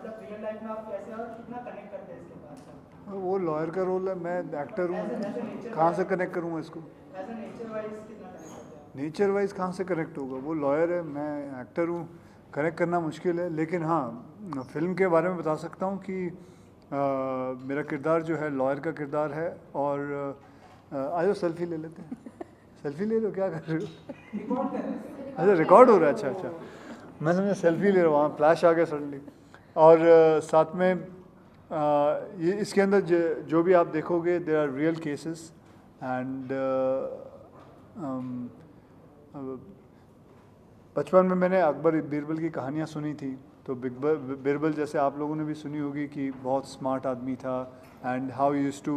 मतलब real life में आप कैसे और कितना कनेक्ट करते हैं इसके बाद से? वो लॉयर का रोल है, मैं एक्टर हूँ, कहाँ से कनेक्ट करूँगा इसको? एज ए नेचर वाइज कितना कनेक्ट करते हैं? नेचर वाइज कहाँ से कनेक्ट होगा? वो लॉयर है, मैं एक्टर हूँ, कनेक्ट करना मुश्किल है। लेकिन हाँ, फिल्म के बारे में बता सकता हूँ कि मेरा किरदार जो है लॉयर का किरदार है। और आ जाओ सेल्फी ले लेते हैं। सेल्फी ले लो, क्या कर रहे हो? अच्छा, रिकॉर्ड हो रहा है। अच्छा अच्छा, मैं समझा सेल्फी ले रहा हूँ, वहाँ फ्लैश आ गया सडनली। और साथ में ये इसके अंदर जो भी आप देखोगे, there are real cases. And बचपन में मैंने अकबर बीरबल की कहानियाँ सुनी थी, तो बीरबल जैसे आप लोगों ने भी सुनी होगी कि बहुत स्मार्ट आदमी था, and how use to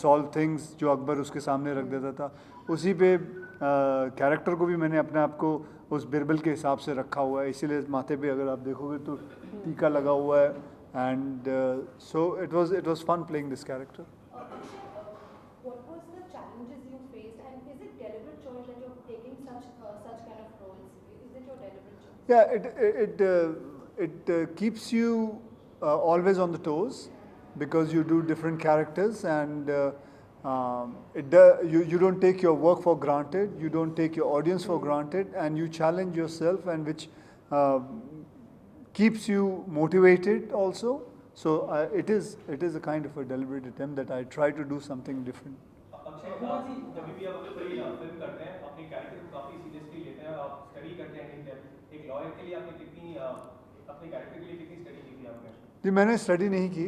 solve things, जो अकबर उसके सामने रख देता था। उसी पे कैरेक्टर को भी मैंने अपने आप को उस बीरबल के हिसाब से रखा हुआ है, इसीलिए माथे पे अगर आप देखोगे तो टीका लगा हुआ है। And so it was fun playing this character. What was the challenges you faced, and is it deliberate choice that you're taking such kind of roles? Is it your deliberate choice? Yeah, it keeps you always on the toes, because you do different characters, and you don't take your work for granted, you don't take your audience for granted, and you challenge yourself, and which keeps you motivated also. So it is a kind of a deliberate attempt that I try to do something different. Akshay, जब भी आप कोई film करते हैं, अपने character को काफी seriously लेते हैं और आप स्टडी करते हैं इन डेप्थ। एक लॉयर के लिए आपने कितनी अपने कैरेक्टर के लिए कितनी स्टडी की थी आपने? जी, मैंने स्टडी नहीं की,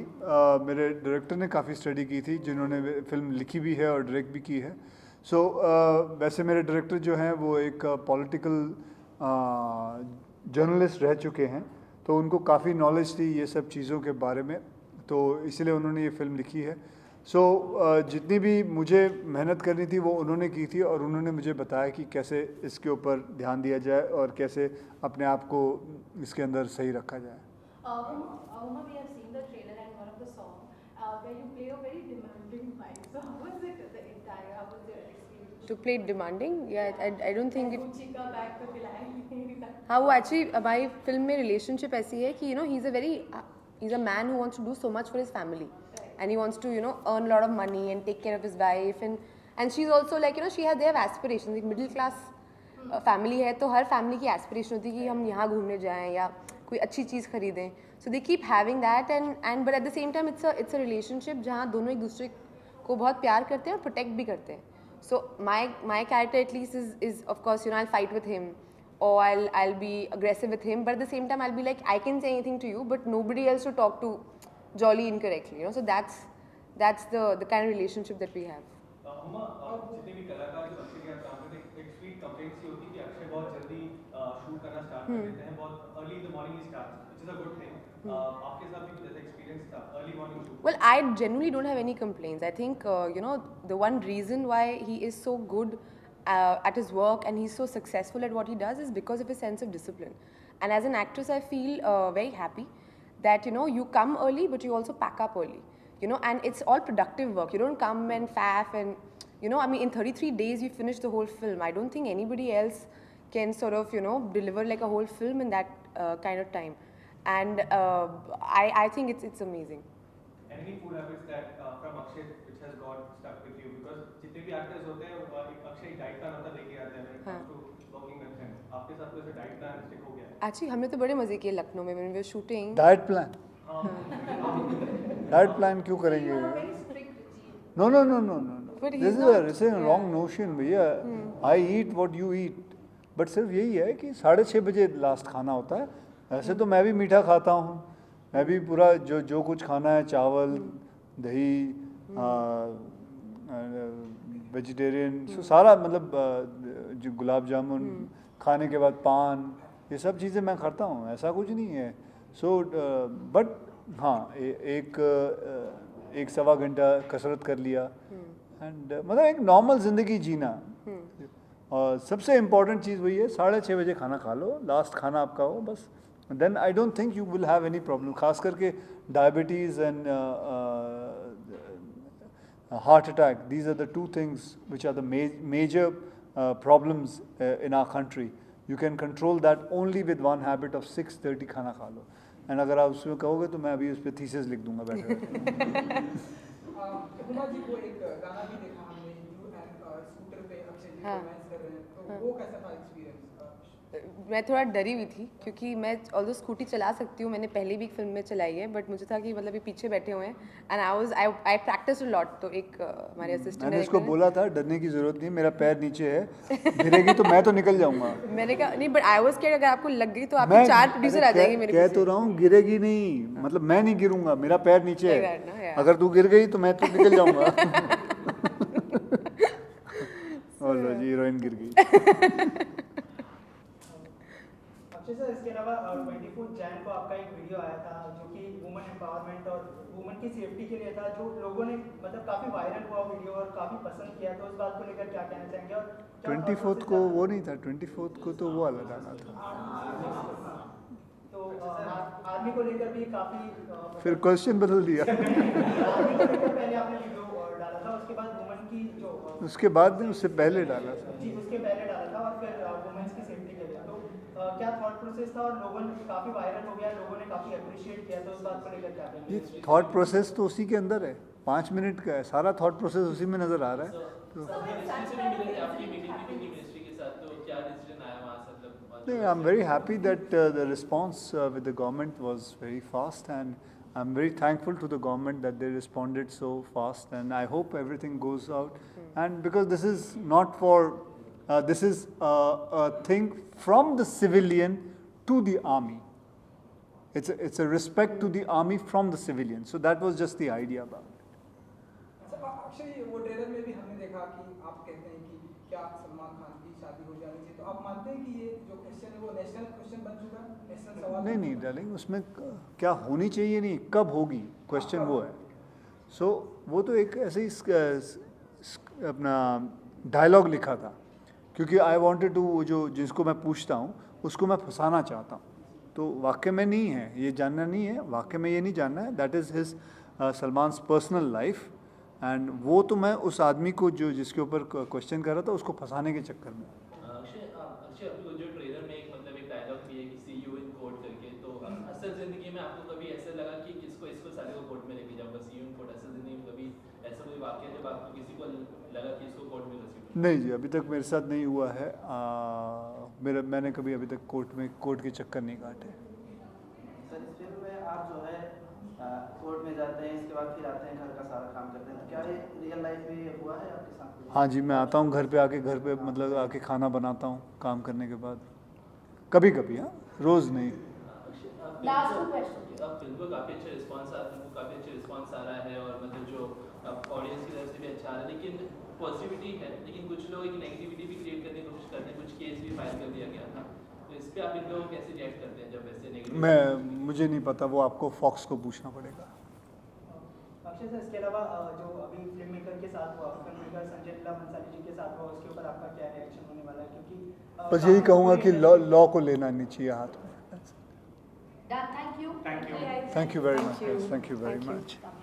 मेरे डायरेक्टर ने काफ़ी स्टडी की थी, जिन्होंने फिल्म लिखी भी है और डायरेक्ट भी की है। सो वैसे मेरे डायरेक्टर जो हैं वो एक पॉलिटिकल जर्नलिस्ट रह चुके हैं, तो उनको काफ़ी नॉलेज थी ये सब चीज़ों के बारे में, तो इसलिए उन्होंने ये फिल्म लिखी है। सो जितनी भी मुझे मेहनत करनी थी वो उन्होंने की थी, और उन्होंने मुझे बताया कि कैसे इसके ऊपर ध्यान दिया जाए और कैसे अपने आप को इसके अंदर सही रखा जाए। Uma, we have seen the trailer and one of the songs where you play a very demanding wife. So how was it how was your experience? To play demanding? Yeah, I don't think it... Gucci का bag तो खिलाएंगे। हाँ, वो actually हमारी film में relationship ऐसी है कि he's a man who wants to do so much for his family, and he wants to earn a lot of money and take care of his wife, and she's also like they have aspirations, like middle class family है, तो हर family की aspiration होती है कि हम यहाँ घूमने जाएं या कोई अच्छी चीज़ खरीदें। So they keep having that, and but at the same time it's a relationship जहाँ दोनों एक दूसरे को बहुत प्यार करते हैं और protect भी करते हैं। So my character at least is of course I'll fight with him, or I'll be aggressive with him, but at the same time I'll be like, I can say anything to you, but nobody else to talk to jolly incorrectly, so that's the kind of relationship that we have. Huma, जितने भी कलाकार जो अक्षय के साथ काम करते हैं, एक स्वीट कंप्लेंट सी होती है कि अक्षय बहुत जल्दी शूट करना स्टार्ट कर देते हैं, बहुत early in the morning he start, which is a good thing. आपके साथ भी कुछ ऐसा एक्सपीरियंस था early morning shoot? Well, I genuinely don't have any complaints. I think the one reason why he is so good at his work and he's so successful at what he does is because of his sense of discipline. And as an actress, I feel very happy that you come early, but you also pack up early. And it's all productive work. You don't come and faff and I mean, in 33 days you finish the whole film. I don't think anybody else can sort of deliver like a whole film in that kind of time. And I think it's amazing. And any food habits that from Akshay which has got stuck with you, because जितने भी actors होते हैं Akshay diet plan होता लेके आते हैं when it comes to working with him. आपके साथ कोई ऐसा डाइट प्लान स्टिक हो गया? Actually, हमने तो बड़े मजे किए लखनऊ में when we were shooting. Diet plan? Diet plan क्यों करेंगे? No. But This is a wrong notion, भैया। I eat what you eat. But सिर्फ यही है कि 6:30 बजे लास्ट खाना होता है। ऐसे तो मैं भी मीठा खाता हूँ, मैं भी पूरा जो कुछ खाना है, चावल, दही, वेजिटेरियन, सारा मतलब जो गुलाब जामुन खाने के बाद पान, ये सब चीज़ें मैं खाता हूँ, ऐसा कुछ नहीं है। सो बट हाँ, एक सवा घंटा कसरत कर लिया, एंड मतलब एक नॉर्मल ज़िंदगी जीना। और सबसे इम्पॉर्टेंट चीज़ वही है, 6:30 बजे खाना खा लो, लास्ट खाना आपका हो बस, then I don't think you will have any problem. खास करके diabetes and heart attack, these are the two things which are the major problems in our country. You can control that only with one habit of 6:30 खाना खा लो, and अगर आप उसमें कहोगे तो मैं अभी उस पर थीसिस लिख दूंगा बैठे बैठे। हुमा जी को एक गाना भी देखा हमने, यू एंड स्कूटर पे अक्षय जी हाँ। रोमांस कर रहे हैं, तो वो कैसा था एक्सपीरियंस? मैं थोड़ा डरी हुई थी क्योंकि मैं ऑल्दो स्कूटी चला सकती हूँ, मैंने पहले भी एक फिल्म में चलाई है, बट मुझे था कि मतलब ये पीछे बैठे हुए हैं and I practice a lot. तो एक हमारे असिस्टेंट मैंने उसको बोला था डरने की जरूरत नहीं, मेरा पैर नीचे है, गिरेगी तो मैं तो निकल जाऊंगा। मैंने कहा नहीं, बट आई वाज स्कैर्ड अगर आपको लग गई तो आपके मैं 4 प्रोड्यूसर आ जाएंगे मेरे कह पीछे। तो रहा हूँ गिरेगी नहीं, मतलब मैं नहीं गिरूंगा, मेरा पैर नीचे सही है। बात ना, yeah. अगर तू गिर गई तो मैं तो निकल जाऊंगा। और लो जी, हीरोइन गिर गई। अक्षय सर, इसके अलावा 24 जैन को आपका एक वीडियो आया था जो कि वुमेन एम्पावरमेंट और वुमेन की सेफ्टी के लिए था, जो लोगों ने मतलब काफ़ी वायरल हुआ वीडियो और काफ़ी पसंद किया, तो इस बात को लेकर क्या कहना चाहेंगे? और क्या 24 को वो नहीं था, 24 को तो वो वाला गाना था। तो आर्मी को लेकर भी काफ़ी फिर क्वेश्चन बदल दिया। आर्मी को लेकर पहले आपने वीडियो डाला था, उसके बाद वुमेन की जो उसके बाद नहीं, उससे पहले डाला था। जी उसके पहले डाला था, और फिर वुमेन्स की सेफ्टी के लिए। तो क्या थॉट प्रोसेस था? और लोगों ने काफ़ी वायरल हो गया, लोगों ने काफ़ी अप्रिशिएट किया, तो उस बात को लेकर क्या कहेंगे? ये थॉट प्रोसेस तो उसी के अंदर है, 5 मिनट का है, सारा थॉट प्रोसेस उसी में नजर आ रहा है। तो नहीं, I am very happy that the response with the government was very fast, and I am very thankful to the government that they responded so fast, and I hope everything goes out, and because this is not for this is a thing from the civilian to the army. It's a respect to the army from the civilian. So that was just the idea about it. अच्छा, अक्षय, वो trailer में भी हमने देखा कि आप कहते हैं कि क्या सलमान खान की शादी हो जानी चाहिए, तो आप मानते हैं कि ये जो क्वेश्चन है वो नेशनल क्वेश्चन बन चुका है, नेशनल सवाल? नहीं डार्लिंग, उसमें क्या होनी चाहिए नहीं, कब होगी, क्वेश्चन वो है। सो वो तो एक ऐसे ही अपना डायलॉग लिखा था, क्योंकि आई वांटेड टू, जो जिसको मैं पूछता हूँ उसको मैं फंसाना चाहता हूँ, तो वाकई में नहीं है, ये जानना नहीं है, वाकई में ये नहीं जानना है। That is his Salman's personal life, and वो तो मैं उस आदमी को जो जिसके ऊपर क्वेश्चन कर रहा था उसको फंसाने के चक्कर में। अक्षय आपको जो ट्रेलर में एक मतलब एक डायलॉग भी है कि सी यू इन कोर्ट करके, तो असल जिंदगी में आपको कभी ऐसा लगा कि इसको सारे को कोर्ट में लेके जाऊंगा, सी यू इन कोर्ट, असल जिंदगी में कभी ऐसा कोई वाक्य जब आपको किसी को लगा कि इसको कोर्ट में घसीटूं? नहीं जी, अभी तक मेरे साथ नहीं हुआ है। मैंने कभी अभी तक कोर्ट के चक्कर नहीं काटे। सर, इस फिल्म में आप जो है कोर्ट में जाते हैं, इसके बाद फिर आते हैं, घर का सारा काम करते हैं, तो क्या ये रियल लाइफ में ये हुआ है आपके साथ? हाँ जी, मैं आता हूँ घर पे मतलब आके खाना बनाता हूँ काम करने के बाद, कभी कभी, हाँ, रोज़ नहीं। Last two questions. अब फिल्म को काफ़ी अच्छा रिस्पांस आ रहा है और मतलब जो ऑडियंस की तरफ से भी अच्छा आ रहा है, लेकिन पॉजिटिविटी है, लेकिन कुछ लोग एक नेगेटिविटी भी क्रिएट करने की कोशिश करते हैं, कुछ केस भी फाइल कर दिया गया था, तो इस पे आप इन लोगों को कैसे रिएक्ट करते हैं जब ऐसे नेगेटिव? मुझे नहीं पता, वो आपको फॉक्स को पूछना पड़ेगा। अक्षय सर, इसके अलावा जो अभी फिल्म मेकर के साथ हुआ, फिल्म मेकर संजय लीला भंसाली जी के साथ हुआ, उसके ऊपर आपका क्या रिएक्शन होने वाला है? क्योंकि बस यही कहूँगा कि लॉ को लेना नहीं चाहिए हाथ में। Done. Thank you. Thank you. Thank you very Thank much, you. Thank you very Thank you. Much.